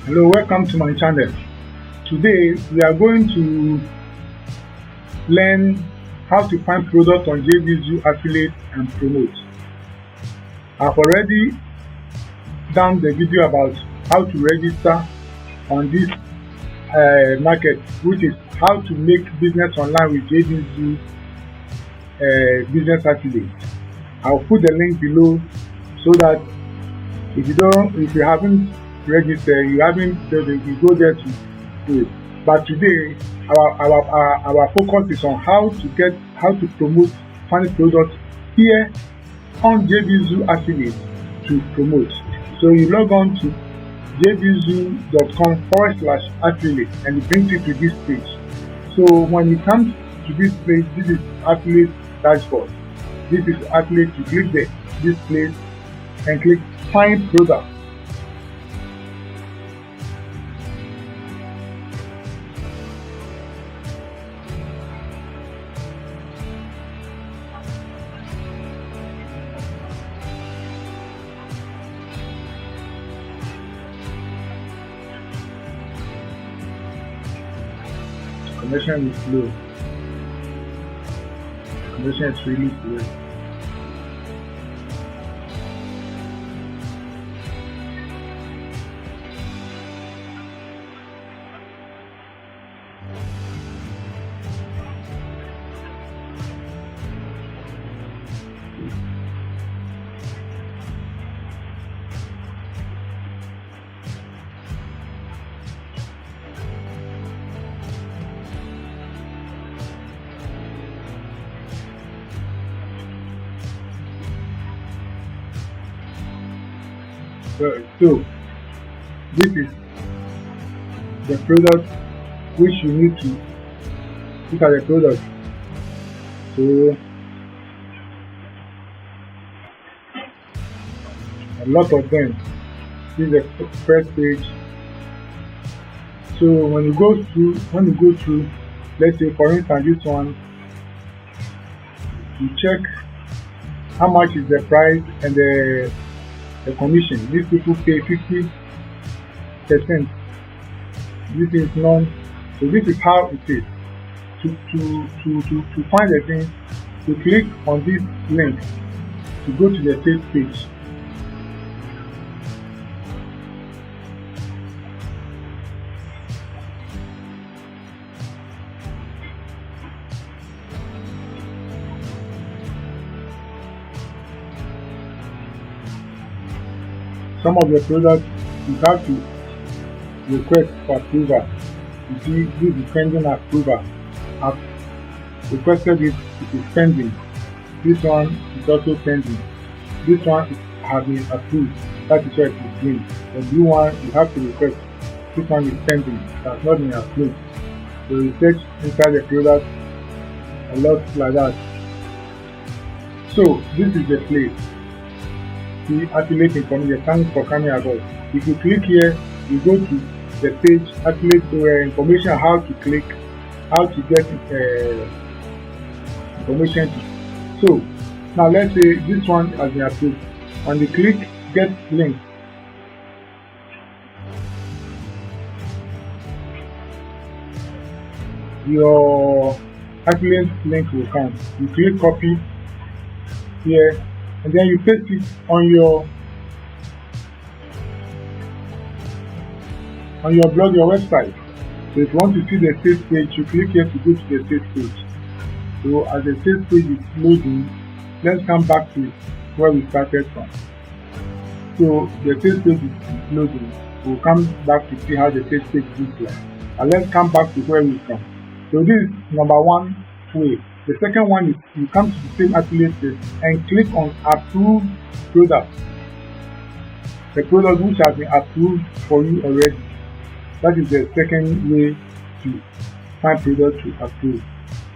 Hello, welcome to my channel. Today we are going to learn how to find products on JVZoo affiliate and promote. I've already done the video about how to register on this market, which is how to make business online with JVZoo business affiliate. I'll put the link below so that if you haven't registered, you go there to do it. But today our focus is on how to promote funny products here on JVZoo affiliate to promote. So you log on to jvzoo.com/affiliate and it brings you to this page. So when you come to this page, this is affiliate dashboard. This is affiliate. You click this place and click find product. Connection is slow. Connection is really slow. So this is the product which you need to look at the product. So a lot of them. This is the first page. So when you go through, let's say for instance this one, you check how much is the price and the commission. These people pay 50%. This is none. So this is how it is. To find the thing, to click on this link to go to the sales page. Some of the products you have to request for approval. You see, this is pending approval. I've requested it is pending. This one is also pending. This one has been approved. That is what it is doing. The blue one you have to request. This one is pending. It has not been approved. So you search inside the product a lot like that. So this is the place. See affiliate information. Thanks for coming about. If you click here, you go to the page affiliate information, how to click, how to get information. So now let's say this one has been approved. On the click get link, your affiliate link will come. You click copy here and then you paste it on your blog, your website. So if you want to see the sales page, you click here to go to the sales page. So as the sales page is loading, let's come back to where we started from. So the sales page is loading. We'll come back to see how the sales page looks like. And let's come back to where we from. So this is number one way. The second one is you come to the same affiliate page and click on approved product. The product which has been approved for you already. That is the second way to find product to approve.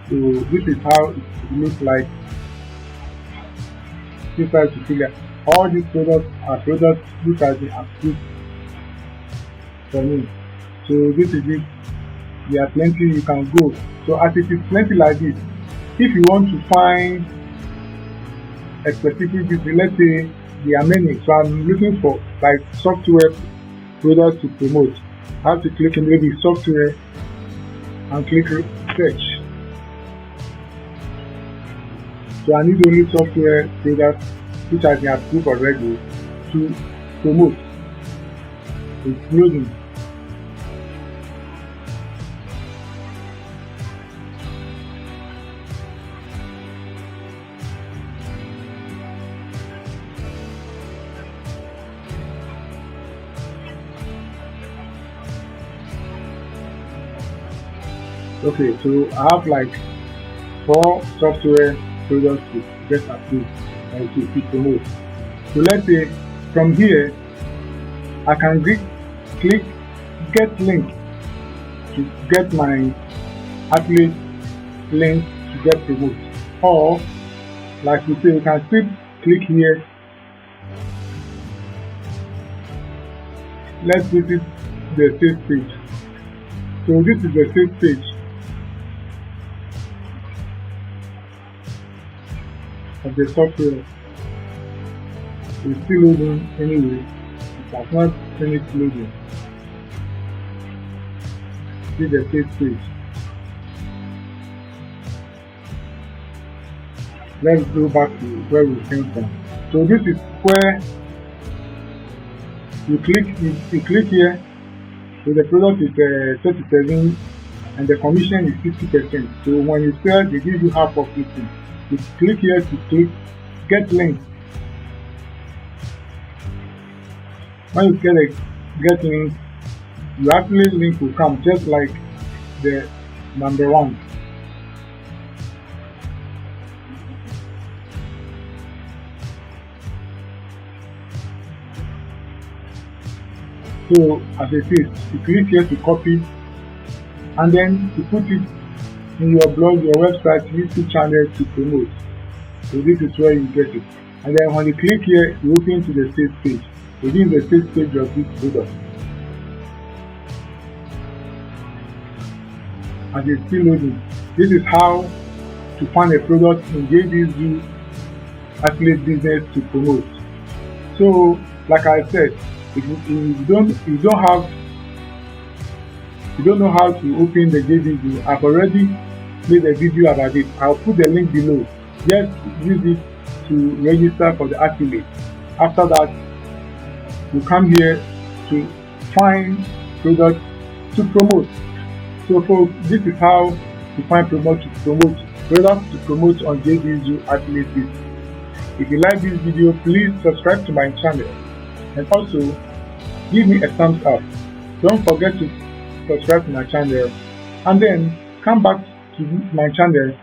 So this is how it looks like. This is to figure all these products are products which have been approved for me. So this is it. There are plenty you can go. So as it is plenty like this, if you want to find a specific business, let's say there are many, so I'm looking for like software products to promote. I have to click in maybe software and click search. So I need only software products which I can approve already to promote. It's loading. Okay, so I have like 4 software products to get approved and to promote. So let's say from here I can click get link to get my affiliate link to get promote, or like we say, you can still click here. Let's visit the sales page. So this is the sales page of the software. It's still loading anyway. It has not finished loading. See the sales page. Let's go back to where we came from. So this is where you click here. So the product is 37 and the commission is 50%. So when you sell, they give you half of it. You click here to click get link. When you get link, your affiliate link will come just like the number 1. So as it is, you click here to copy and then to put it in your blog, your website, YouTube channel to promote. So this is where you get it. And then when you click here, you open to the sales page. Within the sales page of this product. As it's still loading, this is how to find a product in JVZoo affiliate business to promote. So, like I said, if you don't know how to open the JVZoo, I've already made a video about it. I'll put the link below. Just use it to register for the affiliate. After that, you come here to find products to promote. So folks, this is how to find products to promote on JVZoo affiliate business. If you like this video, please subscribe to my channel and also give me a thumbs up. Don't forget to subscribe to my channel and then come back to my channel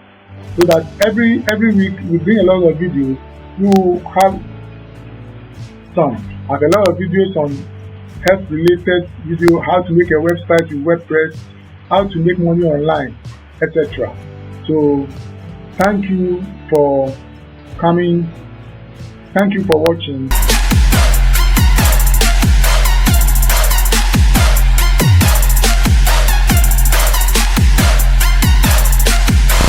so that every week we bring a lot of videos. You have I have a lot of videos on health related video, how to make a website with WordPress, how to make money online, etc. So thank you for coming. Thank you for watching.